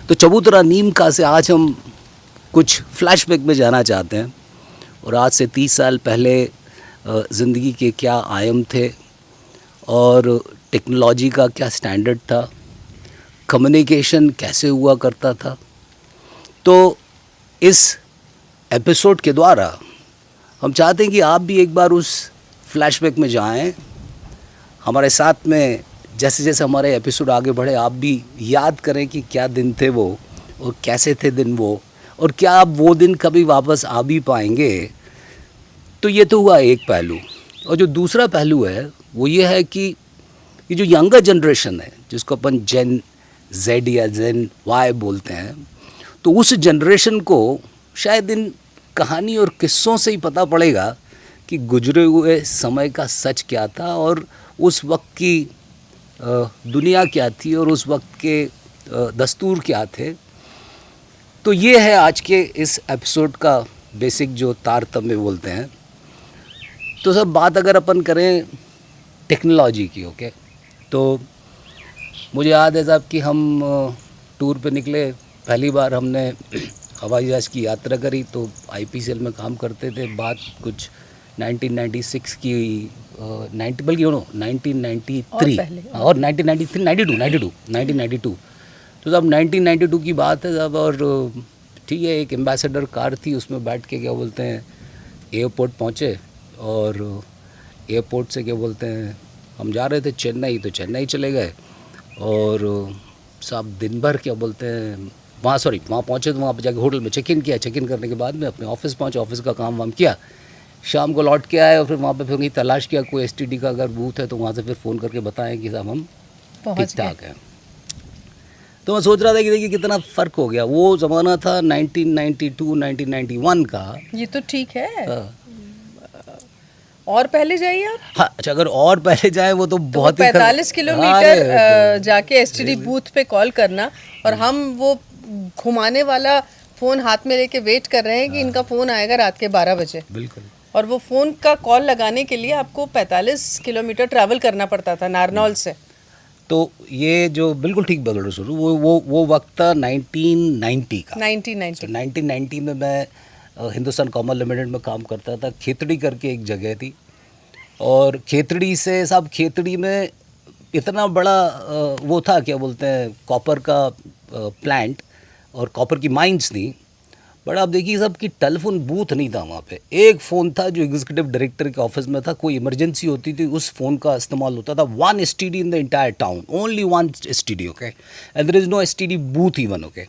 तो चबूतरा नीम का से आज हम कुछ फ्लैशबैक में जाना चाहते हैं और आज से 30 साल पहले ज़िंदगी के क्या आयाम थे और टेक्नोलॉजी का क्या स्टैंडर्ड था, कम्युनिकेशन कैसे हुआ करता था। तो इस एपिसोड के द्वारा हम चाहते हैं कि आप भी एक बार उस फ्लैशबैक में जाएं, हमारे साथ में जैसे जैसे हमारे एपिसोड आगे बढ़े आप भी याद करें कि क्या दिन थे वो और कैसे थे दिन वो, और क्या आप वो दिन कभी वापस आ भी पाएंगे। तो ये तो हुआ एक पहलू, और जो दूसरा पहलू है वो ये है कि ये जो यंगर जनरेशन है जिसको अपन जेन जेड या जेन वाई बोलते हैं, तो उस जनरेशन को शायद इन कहानी और किस्सों से ही पता पड़ेगा कि गुजरे हुए समय का सच क्या था और उस वक्त की दुनिया क्या थी और उस वक्त के दस्तूर क्या थे। तो ये है आज के इस एपिसोड का बेसिक जो तारतम्य बोलते हैं। तो सब बात अगर अपन करें टेक्नोलॉजी की, ओके, तो मुझे याद है साहब कि हम टूर पे निकले, पहली बार हमने हवाई जहाज़ की यात्रा करी। तो आईपीसीएल में काम करते थे, बात कुछ 1996 की 1993 और 1992। तो साहब 1992 की बात है साहब, और ठीक है एक एम्बेसडर कार थी, उसमें बैठ के क्या बोलते हैं एयरपोर्ट पहुँचे, और एयरपोर्ट से क्या बोलते हैं हम जा रहे थे चेन्नई, तो चेन्नई चले गए। और साहब दिन भर क्या बोलते हैं वहाँ पहुँचे, तो वहाँ पर जाके होटल में चेक इन किया। चेक इन करने के बाद में अपने ऑफिस पहुँचे, ऑफिस का काम वाम किया, शाम को लौट के आए और फिर वहाँ पे फिर कहीं तलाश किया कोई एसटीडी का अगर बूथ है तो वहाँ से फिर फ़ोन करके बताएं कि साहब हम ठीक ठाक हैं। तो मैं सोच रहा था कि देखिए कितना फ़र्क हो गया। वो ज़माना था 1992 1991 का। ये तो ठीक है। और पहले जाइए आप। हाँ अच्छा, अगर और पहले जाए वो तो बहुत ही 45 किलोमीटर जाके एसटीडी बूथ पे कॉल करना, और हम वो घुमाने वाला फ़ोन हाथ में लेके वेट कर रहे हैं कि इनका फ़ोन आएगा रात के 12 बजे। बिल्कुल। और वो फ़ोन का कॉल लगाने के लिए आपको 45 किलोमीटर ट्रैवल करना पड़ता था नारनौल से। तो ये जो बिल्कुल ठीक बोल रहे हो, वो वक्त था 1990 का। 1990 में मैं हिंदुस्तान कॉमर्स लिमिटेड में काम करता था। खेतड़ी करके एक जगह थी, और खेतड़ी से साहब खेतड़ी में इतना बड़ा वो था क्या बोलते हैं कॉपर का प्लांट और कॉपर की माइंस थी। बट आप देखिए साहब कि टेलीफोन बूथ नहीं था वहाँ पे। एक फ़ोन था जो एग्जीक्यूटिव डायरेक्टर के ऑफिस में था, कोई इमरजेंसी होती थी उस फ़ोन का इस्तेमाल होता था। 1 STD in the entire town, only 1 STD, okay, and there is no STD booth even, okay.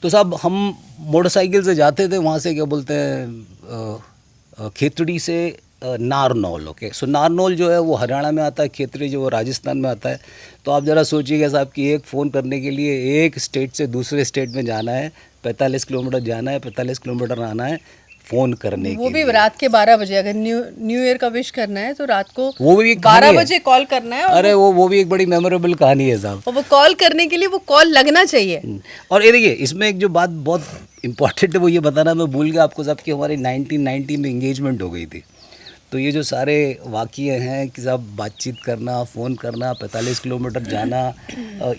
तो साहब हम मोटरसाइकिल से जाते थे वहाँ से क्या बोलते हैं खेतड़ी से नारनौल, ओके। सो नारनौल जो है वो हरियाणा में आता है, खेतड़ी जो वो राजस्थान में आता है। तो आप ज़रा सोचिएगा साहब कि एक फ़ोन करने के लिए एक स्टेट से दूसरे स्टेट में जाना है, 45 किलोमीटर जाना है, 45 किलोमीटर आना है फ़ोन करने के लिए। वो भी रात के 12 बजे। अगर न्यू ईयर का विश करना है तो रात को वो भी 12 बजे कॉल करना है। अरे वो भी एक बड़ी मेमोरेबल कहानी है साहब। और वो कॉल करने के लिए वो कॉल लगना चाहिए। और ये देखिए इसमें एक जो बात बहुत इंपॉर्टेंट है वो ये बताना मैं भूल गया आपको साहब कि हमारी 1990 में इंगेजमेंट हो गई थी। तो ये जो सारे वाक़ये हैं कि साहब बातचीत करना, फ़ोन करना, 45 किलोमीटर जाना,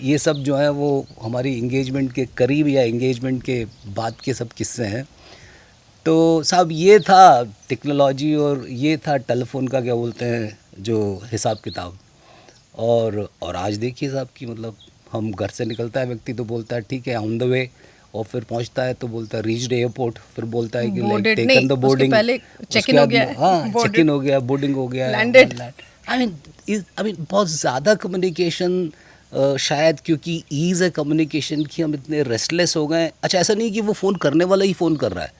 ये सब जो है वो हमारी इंगेजमेंट के करीब या इंगेजमेंट के बाद के सब किस्से हैं। तो साहब ये था टेक्नोलॉजी और ये था टेलीफोन का क्या बोलते हैं जो हिसाब किताब। और आज देखिए साहब कि मतलब हम घर से निकलता है व्यक्ति तो बोलता है ठीक है ऑन द वे, और फिर पहुंचता है तो बोलता है रीच्ड एयरपोर्ट, फिर बोलता है कि लाइक टेकन द बोर्डिंग, पहले चेक इन हो गया, हाँ चेक इन हो गया, बोर्डिंग हो गया, लैंडेड। आई मीन बहुत ज़्यादा कम्युनिकेशन, शायद क्योंकि ईज़ है कम्युनिकेशन की हम इतने रेस्टलेस हो गए। अच्छा ऐसा नहीं कि वो फ़ोन करने वाला ही फ़ोन कर रहा है,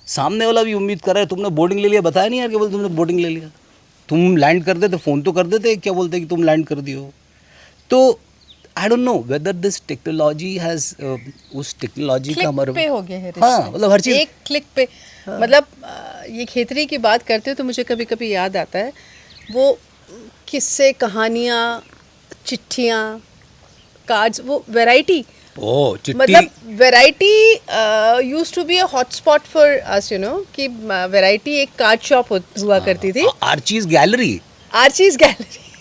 सामने वाला भी उम्मीद कर रहा है तुमने बोर्डिंग ले लिया, बताया नहीं यार क्या बोलते तुमने बोर्डिंग ले लिया, तुम लैंड कर देते फ़ोन तो कर देते क्या बोलते कि तुम लैंड कर दियो। तो I don't know whether this technology has उस टेक्नोलॉजी का हमारे पे हो गया है। हाँ मतलब हर चीज़ एक क्लिक पे। मतलब ये खेतरी की बात करते हो तो मुझे कभी कभी याद आता है वो किस्से, कहानियाँ, चिट्ठियाँ, कार्ड्स, वो वैरायटी। मतलब variety used to be a hotspot for us, you know, कि वैरायटी एक कार्ड शॉप हुआ करती थी। आर्चीज गैलरी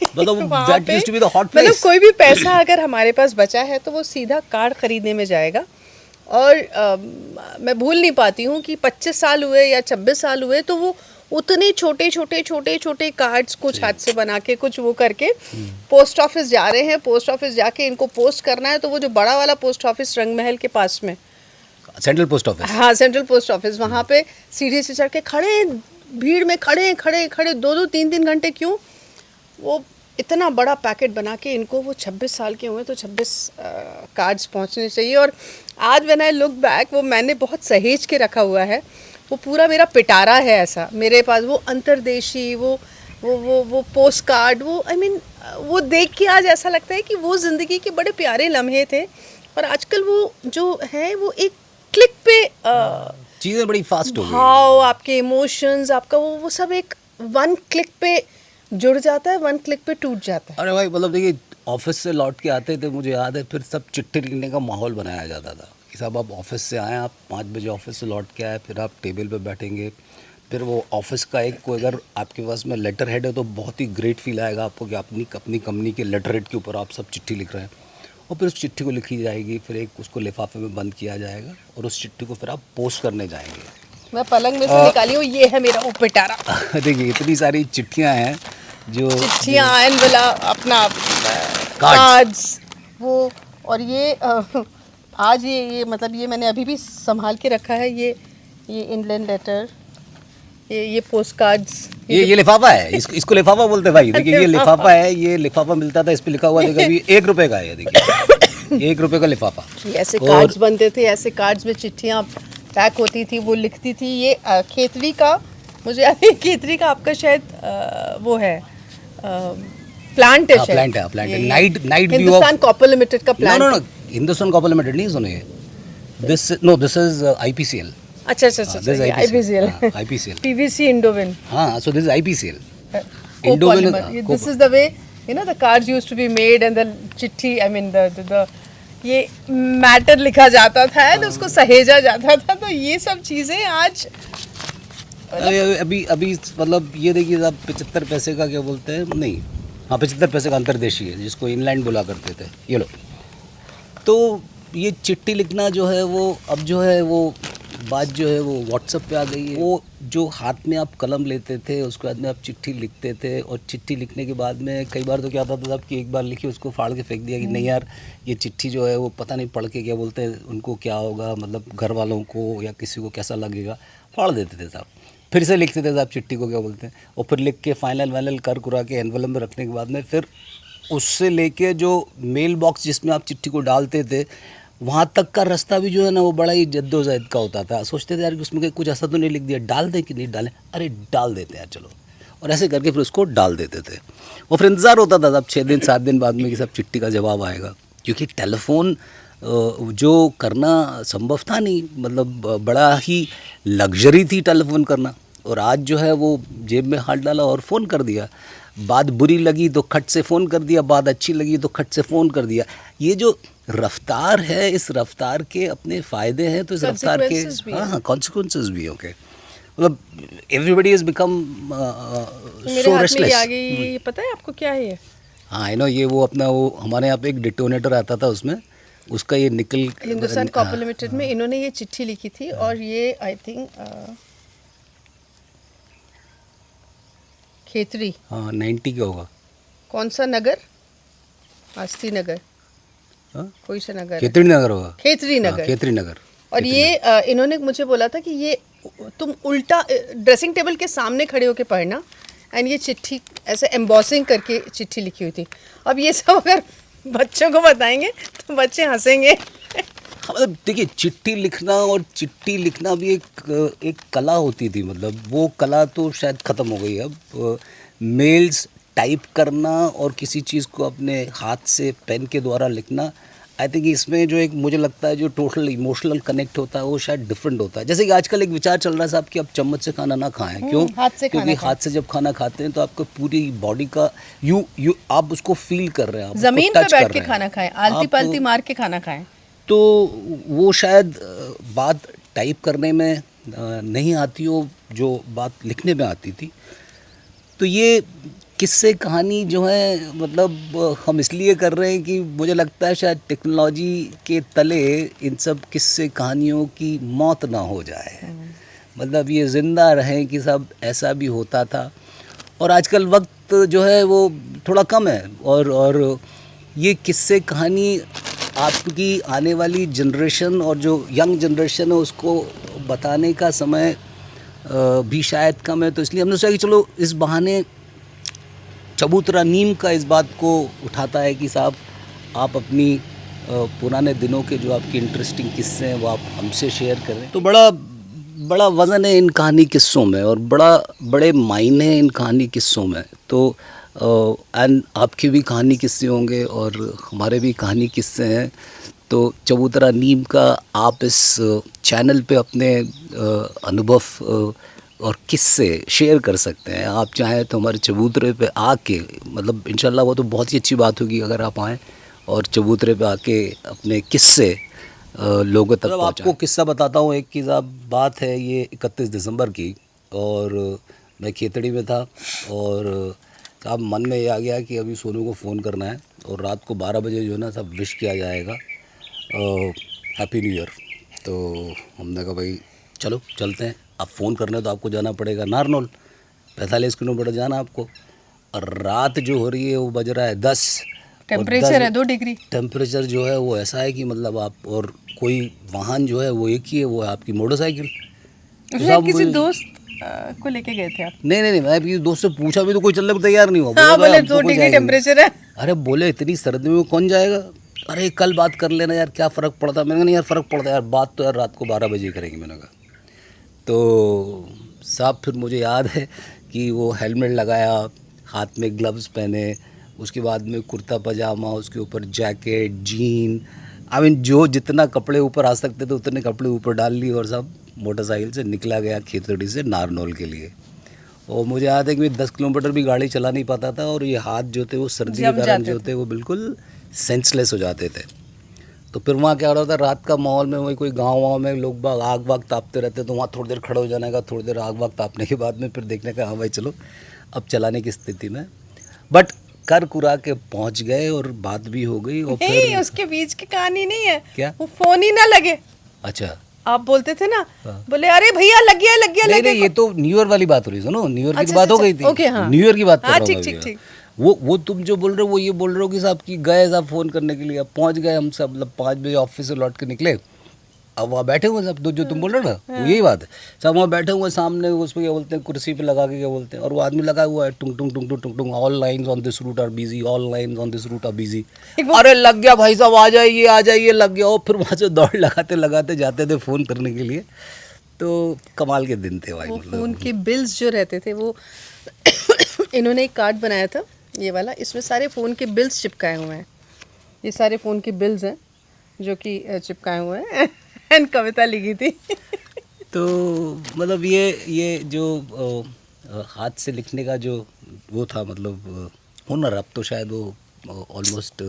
मतलब वहाँ that पे used to be the hot मतलब place. कोई भी पैसा अगर हमारे पास बचा है तो वो सीधा कार्ड खरीदने में जाएगा। और मैं भूल नहीं पाती हूँ कि 25 साल हुए या 26 साल हुए तो वो उतने छोटे छोटे छोटे छोटे कार्ड्स कुछ हाथ से बना के कुछ वो करके पोस्ट ऑफिस जा रहे हैं। पोस्ट ऑफिस जाके इनको पोस्ट करना है, तो वो जो बड़ा वाला पोस्ट ऑफिस रंग महल के पास में, सेंट्रल पोस्ट ऑफिस। हाँ सेंट्रल पोस्ट ऑफिस, वहाँ पे सीढ़ी से चढ़ के खड़े, भीड़ में खड़े खड़े खड़े 2-2 3-3 घंटे क्यों, वो इतना बड़ा पैकेट बना के इनको, वो 26 साल के हुए तो 26 कार्ड्स पहुँचने चाहिए। और आज व्हेन आई लुक बैक, वो मैंने बहुत सहेज के रखा हुआ है, वो पूरा मेरा पिटारा है ऐसा मेरे पास, वो अंतर्देशी, वो पोस्ट कार्ड, वो आई मीन वो देख के आज ऐसा लगता है कि वो ज़िंदगी के बड़े प्यारे लम्हे थे। और आजकल वो जो है वो एक क्लिक पे चीज़ें बड़ी फास्ट हो गई। भाव, आपके इमोशंस, आपका वो सब एक 1 क्लिक पे जुड़ जाता है, 1 क्लिक पे टूट जाता है। अरे भाई मतलब देखिए, ऑफिस से लौट के आते थे, मुझे याद है, फिर सब चिट्ठी लिखने का माहौल बनाया जाता था कि साहब आप ऑफिस से आए, आप 5 बजे ऑफिस से लौट के आए, फिर आप टेबल पे बैठेंगे, फिर वो ऑफिस का एक कोई अगर आपके पास में लेटर हेड है तो बहुत ही ग्रेट फील आएगा आपको कि अपनी कंपनी के लेटर हेड के ऊपर आप सब चिट्ठी लिख रहे हैं। और फिर उस चिट्ठी को लिखी जाएगी, फिर एक उसको लिफाफे में बंद किया जाएगा और उस चिट्ठी को फिर आप पोस्ट करने जाएंगे। मैं पलंग में से निकाली हूँ, ये है मेरा वो पिटारा। देखिए इतनी सारी चिट्ठियाँ हैं, जो चिट्ठियाँ, एनवला, अपना कार्ड्स, वो, और ये आज ये मतलब ये मैंने अभी भी संभाल के रखा है, ये इंग्लैंड लेटर, ये पोस्ट कार्ड्स, ये लिफाफा है, इसको लिफाफा बोलते हैं भाई। देखिए ये लिफाफा है, ये लिफाफा मिलता था, इस पे लिखा हुआ देखिए अभी 1 रुपए का है, ये देखिए 1 रुपए का लिफाफा। ऐसे कार्ड्स बनते थे, ऐसे कार्ड्स में चिट्ठियाँ पैक होती थी, वो लिखती थी। ये खेतरी का, मुझे याद है खेतरी का आपका शायद वो है प्लांट है, प्लांट है, प्लांट है, night view Hindustan copper limited का plant. No, Hindustan copper limited नहीं सुनिए, दिस इज IPCL। अच्छा, IPCL, IPCL, PVC Indovion। हाँ, so this is IPCL, Indovion। This is the way, you know, the cards used to be made and the चिट्ठी, I mean the ये matter लिखा जाता था तो उसको सहेजा जाता था। तो ये सब चीज़ें आज अभी मतलब ये देखिए आप 75 पैसे का क्या बोलते हैं, नहीं, हाँ 75 पैसे का अंतर्देशीय है, जिसको इनलैंड बोला करते थे, ये लो। तो ये चिट्ठी लिखना जो है वो अब जो है वो बात जो है वो व्हाट्सएप पे आ गई है। वो जो हाथ में आप कलम लेते थे, उसके बाद में आप चिट्ठी लिखते थे, और चिट्ठी लिखने के बाद में कई बार तो क्या होता था कि एक बार लिखी उसको फाड़ के फेंक दिया कि नहीं यार ये चिट्ठी जो है वो पता नहीं पढ़ के क्या बोलते हैं, उनको क्या होगा, मतलब घर वालों को या किसी को कैसा लगेगा, फाड़ देते थे साहब। फिर से लिखते थे साहब चिट्ठी को क्या बोलते हैं, और फिर लिख के फाइनल कर कुरा के एनवलप में रखने के बाद में फिर उससे लेके जो मेल बॉक्स जिसमें आप चिट्ठी को डालते थे वहाँ तक का रास्ता भी जो है ना वो बड़ा ही जद्दोजहद का होता था। सोचते थे यार कि उसमें कुछ ऐसा तो नहीं लिख दिया, डाल दें कि नहीं डालें, अरे डाल देते हैं चलो, और ऐसे करके फिर उसको डाल देते थे। और फिर इंतज़ार होता था अब 6 दिन 7 दिन बाद में कि सब चिट्ठी का जवाब आएगा, क्योंकि टेलीफोन जो करना संभव था नहीं, मतलब बड़ा ही लग्जरी थी टेलीफोन करना। और आज जो है वो जेब में हाथ डाला और फ़ोन कर दिया, बात बुरी लगी तो खट से फ़ोन कर दिया, बात अच्छी लगी तो खट से फ़ोन कर दिया। ये जो रफ्तार है, इस रफ्तार के अपने फ़ायदे हैं, तो इस रफ्तार के हाँ कॉन्सिक्वेंसेस भी ओके, मतलब everybody is become so restless. ये पता है आपको क्या है ये? हाँ आई नो, ये वो अपना वो हमारे यहाँ पे एक डिटोनेटर आता था, उसमें उसका ये निकल हिंदुस्तान कॉपर लिमिटेड में इन्होंने ये चिट्ठी लिखी थी, और ये आई थिंक खेतरी, हाँ 90 का होगा, कौन सा नगर, आस्ती नगर, हाँ? कोई सा नगर, खेतरी नगर होगा, खेतरी नगर, खेतरी नगर। और ये इन्होंने मुझे बोला था कि ये तुम उल्टा ड्रेसिंग टेबल के सामने खड़े होके पढ़ना, एंड ये चिट्ठी ऐसे एम्बॉसिंग करके चिट्ठी लिखी हुई थी। अब ये सब अगर बच्चों को बताएंगे तो बच्चे हंसेंगे। मतलब देखिए चिट्ठी लिखना और चिट्ठी लिखना भी एक कला होती थी, मतलब वो कला तो शायद ख़त्म हो गई। अब मेल्स टाइप करना और किसी चीज़ को अपने हाथ से पेन के द्वारा लिखना, आई थिंक इसमें जो एक मुझे लगता है जो टोटल इमोशनल कनेक्ट होता है वो शायद डिफरेंट होता है। जैसे कि आजकल एक विचार चल रहा है साहब कि आप चम्मच से खाना ना खाएं, क्यों? क्योंकि हाथ से जब खाना खाते हैं तो आपको पूरी बॉडी का यू आप उसको फील कर रहे हैं, ज़मीन पर बैठ के खाना खाएं, आलती पालती मार के खाना खाएं, तो वो शायद बात टाइप करने में नहीं आती हो जो बात लिखने में आती थी। तो ये किस्से कहानी जो है मतलब हम इसलिए कर रहे हैं कि मुझे लगता है शायद टेक्नोलॉजी के तले इन सब किस्से कहानियों की मौत ना हो जाए, मतलब ये ज़िंदा रहें कि सब ऐसा भी होता था। और आजकल वक्त जो है वो थोड़ा कम है, और ये किस्से कहानी आपकी आने वाली जनरेशन और जो यंग जनरेशन है उसको बताने का समय भी शायद कम है। तो इसलिए हमने सोचा कि चलो इस बहाने चबूतरा नीम का इस बात को उठाता है कि साहब आप अपनी पुराने दिनों के जो आपके इंटरेस्टिंग किस्से हैं वो आप हमसे शेयर करें। तो बड़ा वज़न है इन कहानी किस्सों में और बड़े मायने हैं इन कहानी किस्सों में। तो एंड आपके भी कहानी किस्से होंगे और हमारे भी कहानी किस्से हैं। तो चबूतरा नीम का आप इस चैनल पे अपने अनुभव और किस्से शेयर कर सकते हैं। आप चाहें तो हमारे चबूतरे पे आके, मतलब इंशाल्लाह वो तो बहुत ही अच्छी बात होगी अगर आप आएँ और चबूतरे पे आके अपने किस्से लोगों तक पहुँचाएं। आपको किस्सा बताता हूँ एक की साहब, बात है ये 31 दिसंबर की, और मैं खेतड़ी में था और साहब मन में ये आ गया कि अभी सोनू को फ़ोन करना है और रात को 12 बजे जो है ना सब विश किया जाएगा हैप्पी न्यू ईयर। तो हमने कहा भाई चलो चलते हैं। अब फ़ोन करने तो आपको जाना पड़ेगा नारनौल, 45 किलोमीटर जाना आपको, और रात जो हो रही है वो बज रहा है 10। टेम्परेचर है 2 डिग्री। टेम्परेचर जो है वो ऐसा है कि मतलब आप, और कोई वाहन जो है वो एक ही है, वो है आपकी मोटरसाइकिल। शायद किसी दोस्त को लेके गए थे आप? नहीं, मैं किसी दोस्त से पूछा भी तो कोई चलने को तैयार नहीं हुआ। हाँ, बोले 2 डिग्री टेम्परेचर है। अरे बोले इतनी सर्दी में कौन जाएगा, अरे कल बात कर लेना यार क्या फ़र्क पड़ता है। मैंने कहा नहीं यार फ़र्क पड़ता है यार, बात तो यार रात को 12 बजे करेंगे। मैंने कहा तो साहब फिर मुझे याद है कि वो हेलमेट लगाया, हाथ में ग्लव्स पहने, उसके बाद में कुर्ता पजामा, उसके ऊपर जैकेट, जीन, आई मीन जो जितना कपड़े ऊपर आ सकते थे उतने कपड़े ऊपर डाल लिए और सब मोटरसाइकिल से निकला गया खेतड़ी से नारनौल के लिए। और मुझे याद है कि मैं 10 किलोमीटर भी गाड़ी चला नहीं पाता था और ये हाथ जो थे वो सर्दी के कारण जो थे वो बिल्कुल सेंसलेस हो जाते थे। तो फिर वहाँ क्या हो रहा था, रात का माहौल में वही कोई गाँव में लोग बाग आग वाग तापते रहते, तो वहाँ थोड़ी देर खड़े हो जाने का, थोड़ी देर आग वाग तापने के बाद में फिर देखने का हाँ भाई चलो अब चलाने की स्थिति में, बट कर कुरा के पहुँच गए और बात भी हो गई। और फिर उसके बीच की कहानी नहीं है क्या, वो फ़ोन ही ना लगे। अच्छा आप बोलते थे ना, हाँ। बोले अरे भैया लग गया। नहीं, ये तो न्यू ईयर वाली बात हो रही है। सुनो, न्यू ईयर की अच्छा, बात हो गई थी। ओके, हाँ। न्यू ईयर की बात कर हाँ, रहा हूँ मैं ठीक। वो तुम जो बोल रहे हो वो ये बोल रहे हो कि साहब की गए साहब फ़ोन करने के लिए, अब पहुँच गए हम सब, मतलब 5 बजे ऑफिस से लौट के निकले, अब वहाँ बैठे हुए सब जो तुम बोल रहे हो ना वो यही बात है। सब वहाँ बैठे हुए सामने उस पर क्या बोलते हैं, कुर्सी पे लगा के क्या बोलते हैं, और वो आदमी लगा हुआ है टुंग टुंग टुंग टुंग टुंग टुंग, all lines on this route are busy, all lines on this route are busy. अरे लग गया भाई साहब, आ जाइए लग गया। और फिर वहाँ से दौड़ लगाते जाते थे फ़ोन करने के लिए। तो कमाल के दिन थे भाई। वो मतलब फ़ोन के बिल्स जो रहते थे वो इन्होंने एक कार्ड बनाया था ये वाला, इसमें सारे फ़ोन के बिल्स चिपकाए हुए हैं। ये सारे फ़ोन के बिल्स हैं जो कि चिपकाए हुए हैं एंड कविता लिखी थी। तो मतलब ये जो हाथ से लिखने का जो वो था, मतलब हुनर, अब तो शायद वो ऑलमोस्ट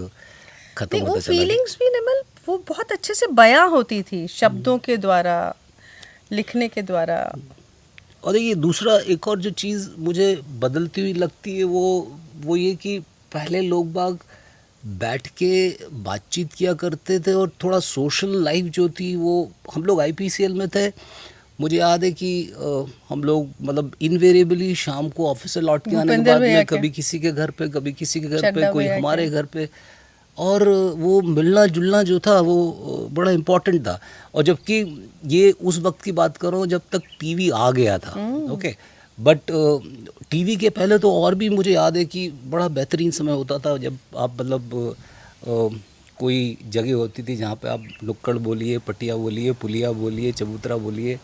खत्म नहीं, होता वो चला गया। फीलिंग्स भी नमल वो बहुत अच्छे से बयां होती थी शब्दों के द्वारा, लिखने के द्वारा। और देखिए दूसरा एक और जो चीज़ मुझे बदलती हुई लगती है वो ये कि पहले लोग बाग बैठ के बातचीत किया करते थे और थोड़ा सोशल लाइफ जो थी वो, हम लोग आईपीसीएल में थे, मुझे याद है कि हम लोग मतलब इनवेरिएबली शाम को ऑफिस से लौट के आने के बाद में कभी किसी के घर पे, कभी किसी के घर पे, कोई हमारे घर पे, और वो मिलना जुलना जो था वो बड़ा इम्पोर्टेंट था। और जबकि ये उस वक्त की बात करो जब तक टीवी आ गया था, ओके, बट टीवी के पहले तो और भी मुझे याद है कि बड़ा बेहतरीन समय होता था जब आप मतलब कोई जगह होती थी जहाँ पे आप नुक्कड़ बोलिए, पटिया बोलिए, पुलिया बोलिए, चबूतरा बोलिए,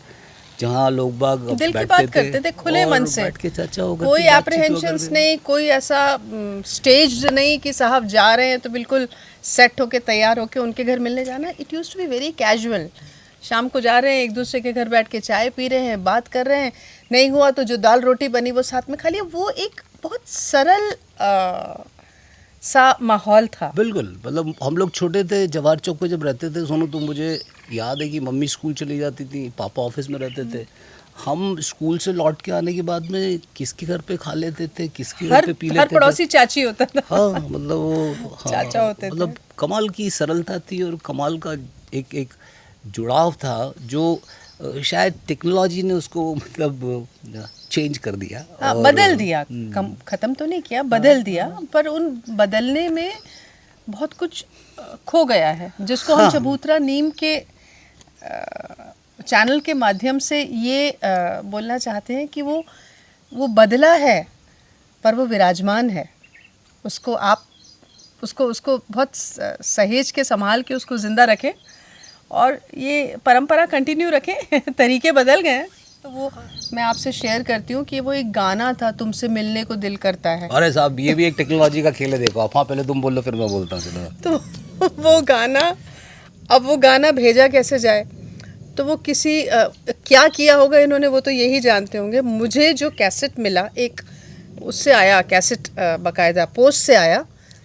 जहाँ लोग बाग दिल की बात करते थे खुले मन से, बैठ के चर्चा होकर, कोई एप्रीहेंशंस नहीं, कोई ऐसा स्टेज नहीं कि साहब जा रहे हैं तो बिल्कुल सेट होके तैयार होके उनके घर मिलने जाना। It used to be very casual. शाम को जा रहे हैं, एक दूसरे के घर बैठ के चाय पी रहे हैं, बात कर रहे हैं, नहीं हुआ तो जो दाल रोटी बनी वो साथ में खा लिया। वो एक बहुत सरल सा माहौल था। बिल्कुल, मतलब हम लोग छोटे थे, जवाहर चौक पे जब रहते थे सोनू, तो मुझे याद है कि मम्मी स्कूल चली जाती थी, पापा ऑफिस में रहते थे, हम स्कूल से लौट के आने के बाद में किसके घर पे खा लेते थे, किसके घर हर पे पी हर लेते थे। पड़ोसी चाची होता था। हाँ मतलब वो, हाँ, चाचा होते थे। मतलब कमाल की सरलता थी और कमाल का एक एक जुड़ाव था जो शायद टेक्नोलॉजी ने उसको मतलब चेंज कर दिया। हाँ, और बदल दिया, खत्म तो नहीं किया, बदल दिया, पर उन बदलने में बहुत कुछ खो गया है, जिसको हम हाँ। चबूतरा नीम के चैनल के माध्यम से ये बोलना चाहते हैं कि वो बदला है, पर वो विराजमान है। उसको आप उसको उसको बहुत सहेज के संभाल के उसको ज़िंदा रखें और ये परंपरा कंटिन्यू रखें। तरीके बदल गए हैं, तो वो मैं आपसे शेयर करती हूँ कि वो एक गाना था, तुमसे मिलने को दिल करता है। अरे साहब ये भी एक टेक्नोलॉजी का खेल है, देखो आप। हाँ पहले तुम बोल लो फिर मैं बोलता हूँ। चलो तो वो गाना, अब वो गाना भेजा कैसे जाए, तो वो किसी क्या किया होगा इन्होंने, वो तो यही जानते होंगे। मुझे जो कैसेट मिला, एक उससे आया कैसेट, बाकायदा पोस्ट से आया,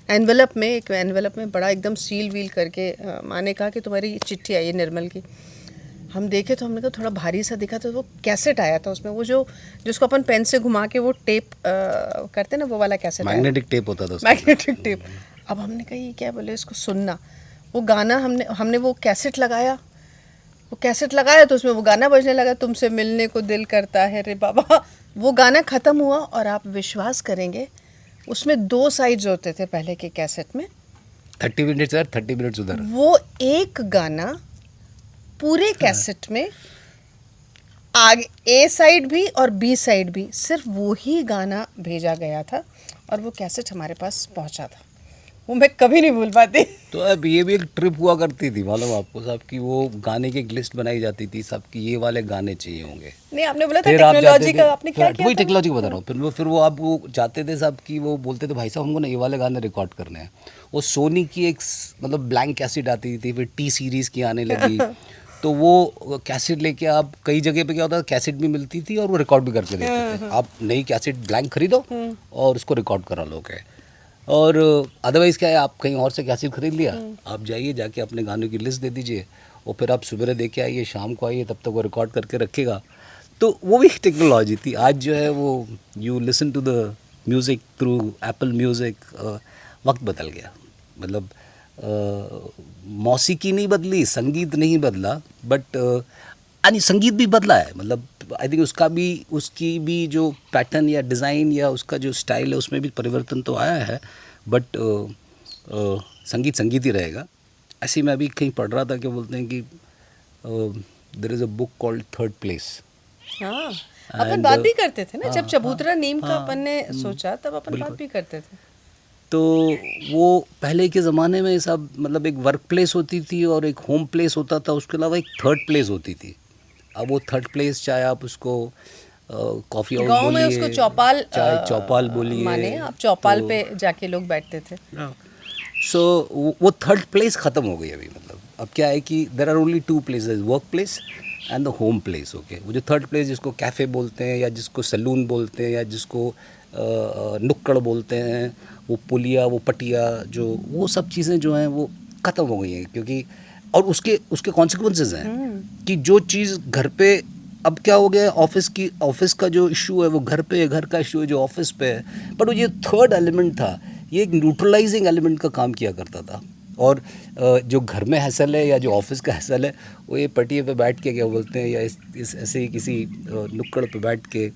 एनवेलप में, एक एनवेलप में बड़ा एकदम सील वील करके। माँ ने कहा कि तुम्हारी चिट्ठी आई है निर्मल की। हम देखे तो हमने कहा थोड़ा भारी सा दिखा, तो वो कैसेट आया था, उसमें वो जिसको अपन पेन से घुमा के वो टेप करते ना, वो वाला कैसेट आया। मैग्नेटिक टेप होता था उसमें। Magnetic tape. अब हमने कहा ये क्या, बोले इसको सुनना। वो गाना हमने वो कैसेट लगाया, तो उसमें वो गाना बजने लगा, तुमसे मिलने को दिल करता है रे बाबा। वो गाना ख़त्म हुआ और आप विश्वास करेंगे, उसमें 2 साइड्स होते थे पहले के कैसेट में। 30 मिनट्स इधर 30 मिनट्स उधर। वो एक गाना पूरे कैसेट में, आगे ए साइड भी और बी साइड भी, सिर्फ वो ही गाना भेजा गया था और वो कैसेट हमारे पास पहुंचा था। वो मैं कभी नहीं भूल पाती। तो अब ये भी एक ट्रिप हुआ करती थी, मालूम आपको साहब, कि वो गाने की एक लिस्ट बनाई जाती थी सब की, ये वाले गाने चाहिए होंगे। नहीं, आपने बोला था फिर आप टेक्नोलॉजी जाते का, थे, आपने क्या किया वही था? टेक्नोलॉजी को बता रहा हूँ। फिर वो आप वो जाते थे साहब कि वो बोलते थे भाई साहब हमको ना ये वाले गाने रिकॉर्ड करने हैं। वो सोनी की एक मतलब ब्लैंक कैसेट आती थी, फिर टी सीरीज़ की आने लगी। तो वो कैसेट लेके आप कई जगह पे क्या होता था, कैसेट भी मिलती थी और वो रिकॉर्ड भी करके देते थे। आप नई कैसेट ब्लैंक खरीदो और उसको रिकॉर्ड करा लोगे। और अदरवाइज़ क्या है, आप कहीं और से कैसेट खरीद लिया, आप जाइए जाके अपने गानों की लिस्ट दे दीजिए और फिर आप सुबह दे के आइए, शाम को आइए, तब तक वो रिकॉर्ड करके रखेगा। तो वो भी टेक्नोलॉजी थी। आज जो है वो you listen to the music through Apple Music. वक्त बदल गया, मतलब मौसीकी नहीं बदली, संगीत नहीं बदला, बट यानी संगीत भी बदला है। मतलब आई थिंक उसकी भी जो पैटर्न या डिज़ाइन या उसका जो स्टाइल है उसमें भी परिवर्तन तो आया है, बट संगीत संगीत ही रहेगा। ऐसे ही मैं अभी कहीं पढ़ रहा था, क्या बोलते हैं कि there is a book called third place. हाँ, अपन And, बात भी करते थे ना, हाँ, जब चबूतरा नीम का हाँ, अपन ने सोचा, तब अपन बात भी करते थे। तो वो पहले के ज़माने में सब मतलब एक वर्क प्लेस होती थी और एक होम प्लेस होता था, उसके अलावा एक थर्ड प्लेस होती थी। अब वो थर्ड प्लेस चाहे आप उसको कॉफ़ी हाउस गांव में बोलिए, उसको चौपाल चाहे चौपाल बोलिए, माने आप चौपाल तो पे जाके लोग बैठते थे। सो वो थर्ड प्लेस ख़त्म हो गई अभी। मतलब अब क्या है कि there are only 2 places, work place and the home place. Okay, वो जो थर्ड प्लेस जिसको कैफ़े बोलते हैं या जिसको सैलून बोलते हैं या जिसको नुक्कड़ बोलते हैं, वो पुलिया, वो पटिया, जो वो सब चीज़ें जो हैं वो ख़त्म हो गई हैं। क्योंकि और उसके कॉन्सिक्वेंसेस हैं कि जो चीज़ घर पे, अब क्या हो गया, ऑफिस का जो इशू है वो घर पे है, घर का इशू है जो ऑफिस पे है। बट वो ये थर्ड एलिमेंट था, ये एक न्यूट्रलाइजिंग एलिमेंट का काम किया करता था। और जो घर में हैसल है या जो ऑफिस का हैसल है, वो ये पटिए पे बैठ के क्या बोलते हैं, या इस ऐसे ही किसी नुक्कड़ पे बैठ के,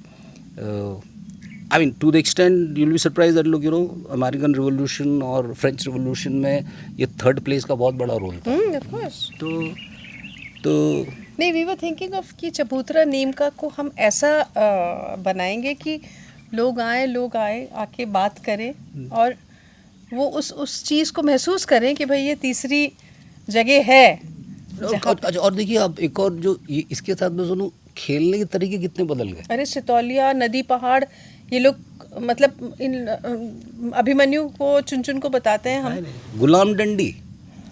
I mean to the extent you will be surprise that look, you know, American revolution और फ्रेंच रिवोल्यूशन में ये थर्ड प्लेस का बहुत बड़ा रोल था। Of course. तो नहीं, वी वर थिंकिंग ऑफ कि चबूतरा नीम का को हम ऐसा बनाएंगे कि लोग आए आके बात करें और वो उस चीज़ को महसूस करें कि भाई ये तीसरी जगह है। और देखिए आप एक और जो इसके साथ में सुनूं, खेलने के तरीके कितने बदल गए। अरे सितौलिया, नदी, पहाड़, ये लोग मतलब इन अभिमन्यु को चुन को बताते हैं हम। गुलाम डंडी,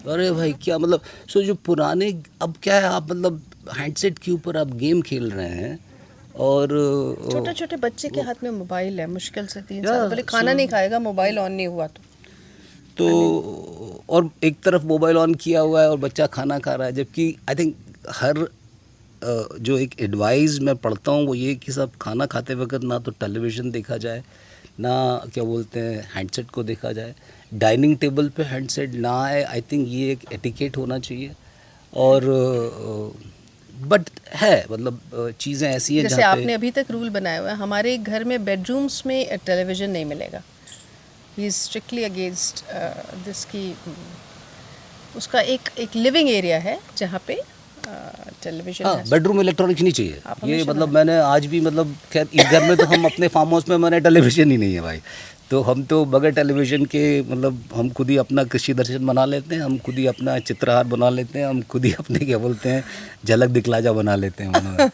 अरे भाई क्या मतलब। सो जो पुराने, अब क्या है, आप मतलब हैंडसेट के ऊपर आप गेम खेल रहे हैं और छोटे छोटे बच्चे के हाथ में मोबाइल है, मुश्किल से 3 साल, बोले खाना नहीं खाएगा मोबाइल ऑन नहीं हुआ तो और एक तरफ मोबाइल ऑन किया हुआ है और बच्चा खाना खा रहा है, जबकि आई थिंक हर जो एक एडवाइस मैं पढ़ता हूँ वो ये कि सब खाना खाते वक्त ना तो टेलीविज़न देखा जाए, ना क्या बोलते हैं हैंडसेट को देखा जाए, डाइनिंग टेबल पे हैंडसेट ना आए। आई थिंक ये एक एटिकेट होना चाहिए। और बट है मतलब चीज़ें ऐसी हैं जैसे जहाँ आपने पे अभी तक रूल बनाया हुआ है, हमारे घर में बेडरूम्स में टेलीविज़न नहीं मिलेगा। He is strictly against this की उसका एक लिविंग एरिया है जहाँ पे टेलीविज़न हाँ, है। बेडरूम इलेक्ट्रॉनिक्स नहीं चाहिए। आप ये हमेशा मतलब मैंने आज भी मतलब खैर इस घर में तो हम अपने फार्म हाउस में हमारे टेलीविज़न ही नहीं है भाई, तो हम तो बगैर टेलीविज़न के मतलब हम खुद ही अपना कृषि दर्शन बना लेते हैं, हम खुद ही अपना चित्रहार बना लेते हैं, हम खुद ही अपने क्या बोलते हैं झलक दिखलाजा बना लेते हैं मतलब।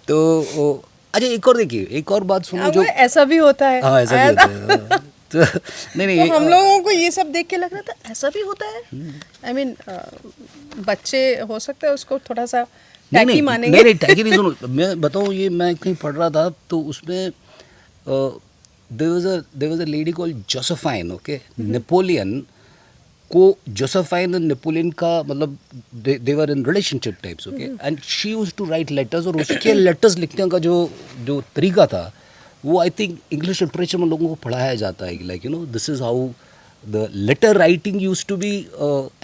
तो अच्छा एक और देखिए, एक और बात सुनो जो ऐसा भी होता है। हाँ ऐसा भी होता है। तो नहीं नहीं तो हम लोगों को ये सब देख के लग रहा था ऐसा भी होता है। आई मीन बच्चे हो सकता है उसको थोड़ा सा नहीं टैकी नहीं मानेंगे। नहीं टैगी नहीं, सुनो मैं बताऊँ, ये मैं कहीं पढ़ रहा था तो उसमें there was a lady called Josephine, okay, Napoleon को जोसेफाइन और नेपोलियन का मतलब they were in relationship types, okay, and she used to write letters, और उसके लेटर्स लिखने का जो जो तरीका था वो आई थिंक इंग्लिश लिटरेचर में लोगों को पढ़ाया जाता है, like you know this is how the letter writing used to be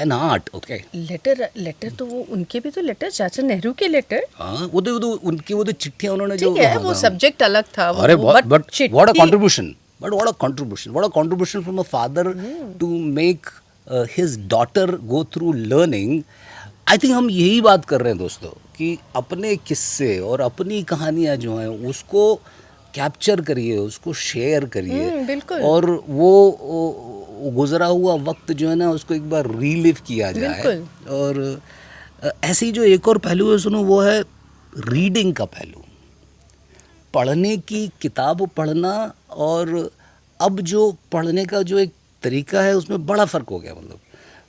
an art, okay. Letter तो वो उनके भी तो लेटर, चाचा नेहरू के लेटर। हाँ वो उनकी वो तो चिट्ठियाँ उन्होंने जो ठीक है, हाँ, वो हाँ, सब्जेक्ट अलग था। अरे वो बट व्हाट अ चिट्ठी- contribution, what a contribution from a father to make his daughter go through learning. I think हम यही बात कर रहे हैं दोस्तों कि अपने किस्से और अपनी कहानियाँ जो हैं उसको कैप्चर करिए, उसको शेयर करिए, बिल्कुल। और वो गुजरा हुआ वक्त जो है ना उसको एक बार रीलिव किया जाए। बिल्कुल। और ऐसे ही जो एक और पहलू है सुनो, वो है रीडिंग का पहलू, पढ़ने की किताब पढ़ना। और अब जो पढ़ने का जो एक तरीका है उसमें बड़ा फ़र्क हो गया। मतलब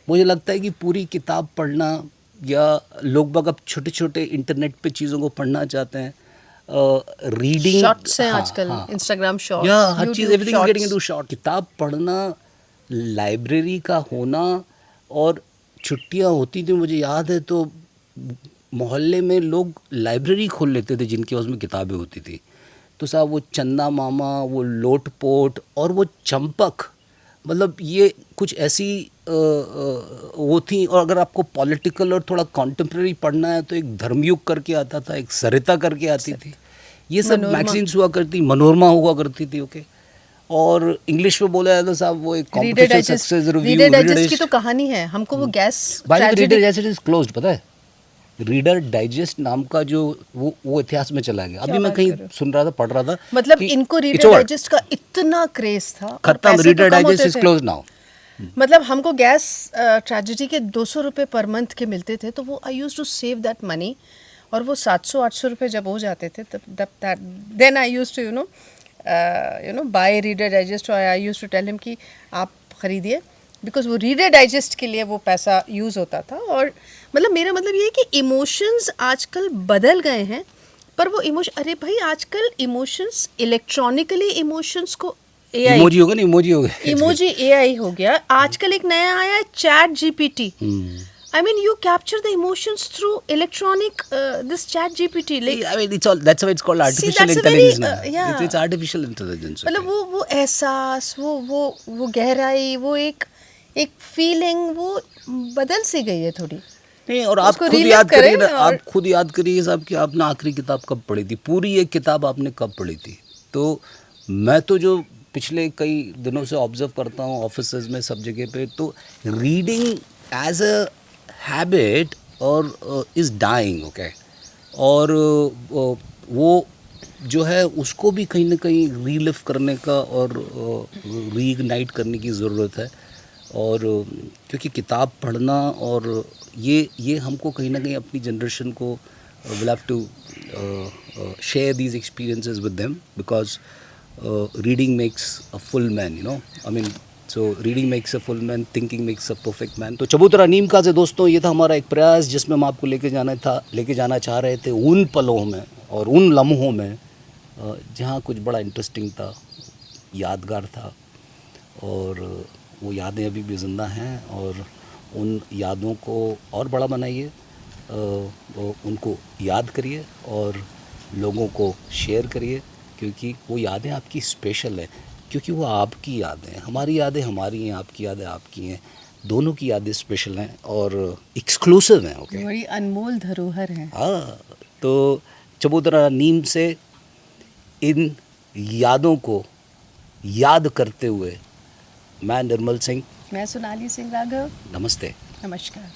मुझे लगता है कि पूरी किताब पढ़ना, या लोग बाग अब छोटे छोटे इंटरनेट पे चीज़ों को पढ़ना चाहते हैं, रीडिंग शॉर्ट्स हैं आजकल, इंस्टाग्राम शॉर्ट्स, या हर चीज़, YouTube everything is getting shorts. Into short. किताब पढ़ना, लाइब्रेरी का होना, और छुट्टियां होती थी मुझे याद है तो मोहल्ले में लोग लाइब्रेरी खोल लेते थे जिनके उसमें किताबें होती थी। तो साहब वो चंदा मामा, वो लोटपोट और वो चंपक, मतलब ये कुछ ऐसी वो थी। और अगर आपको पॉलिटिकल और थोड़ा कॉन्टेम्प्रेरी पढ़ना है तो एक धर्मयुग करके आता था, एक सरिता करके आती थी, ये सब मनोरमा। मैगजीन्स हुआ करती, मनोरमा हुआ करती थी, ओके। और इंग्लिश में बोला जाता साहब वो एक competition success review, reader digest की तो कहानी है, हमको वो गैस भाई reader tragedy. Digest is closed, पता है? रीडर डाइजेस्ट नाम का जो वो इतिहास में चला गया। अभी मैं बात कहीं कर रहे हो? सुन रहा था, पढ़ रहा था मतलब कि इनको it's रीडर over, डाइजेस्ट का इतना क्रेज था और खत्म, पैसे तो रीडर कम डाइजेस्ट होते इज थे। Close now. मतलब हमको गैस ट्रेजेडी के 200 रुपये पर मंथ के मिलते थे, तो वो I use to save that money, और वो 700-800 रुपये जब हो जाते थे तब then I use to you know buy reader digest. और I use to tell him कि आप खरीदिए, बिकॉज वो रीडर डाइजेस्ट के लिए वो पैसा यूज़ होता था। और मतलब मेरा मतलब ये है कि इमोशंस आजकल बदल गए हैं, पर वो इमोशन, अरे भाई आजकल इमोशंस इलेक्ट्रॉनिकली, इमोशंस को AI, इमोजी होगा ना, इमोजी हो गया। इमोजी AI हो गया। आजकल एक नया आया है chat GPT। I mean, you capture the emotions through electronic this chat GPT. Like, I mean, it's all, that's why it's called artificial that's a very, intelligence now. yeah. It's artificial intelligence. मतलब Okay. वो एहसास, वो गहराई, वो एक feeling, वो बदल सी गई है थोड़ी। नहीं, और आप उसको खुद relive याद करिए ना, करें और- आप खुद याद करिए साहब कि आपने आखिरी किताब कब पढ़ी थी, पूरी एक किताब आपने कब पढ़ी थी। तो मैं तो जो पिछले कई दिनों से ऑब्जर्व करता हूँ ऑफिसेज में सब जगह पे, तो रीडिंग एज अ हैबिट और इज़ डाइंग, ओके। और वो जो है उसको भी कहीं ना कहीं रीलिव करने का और रीइग्नाइट करने की ज़रूरत है। और क्योंकि किताब पढ़ना और ये हमको कहीं ना कहीं अपनी जनरेशन को will have to share these experiences with them, because reading makes a full man, you know, I mean, so reading makes a full man, thinking makes a perfect man. तो चबूतरा नीम का से दोस्तों, ये था हमारा एक प्रयास जिसमें हम आपको लेके जाना चाह रहे थे उन पलों में और उन लम्हों में जहाँ कुछ बड़ा इंटरेस्टिंग था, यादगार था, और वो यादें अभी भी ज़िंदा हैं। और उन यादों को और बड़ा बनाइए, वो उनको याद करिए और लोगों को शेयर करिए, क्योंकि वो यादें आपकी स्पेशल हैं, क्योंकि वो आपकी यादें हैं। हमारी यादें हमारी हैं, आपकी यादें आपकी हैं, दोनों की यादें स्पेशल हैं और एक्सक्लूसिव हैं। ओके, बड़ी अनमोल धरोहर है। हाँ, तो चबूतरा नीम से इन यादों को याद करते हुए मैं निर्मल सिंह, मैं सोनाली सिंह राघव, नमस्ते। नमस्कार।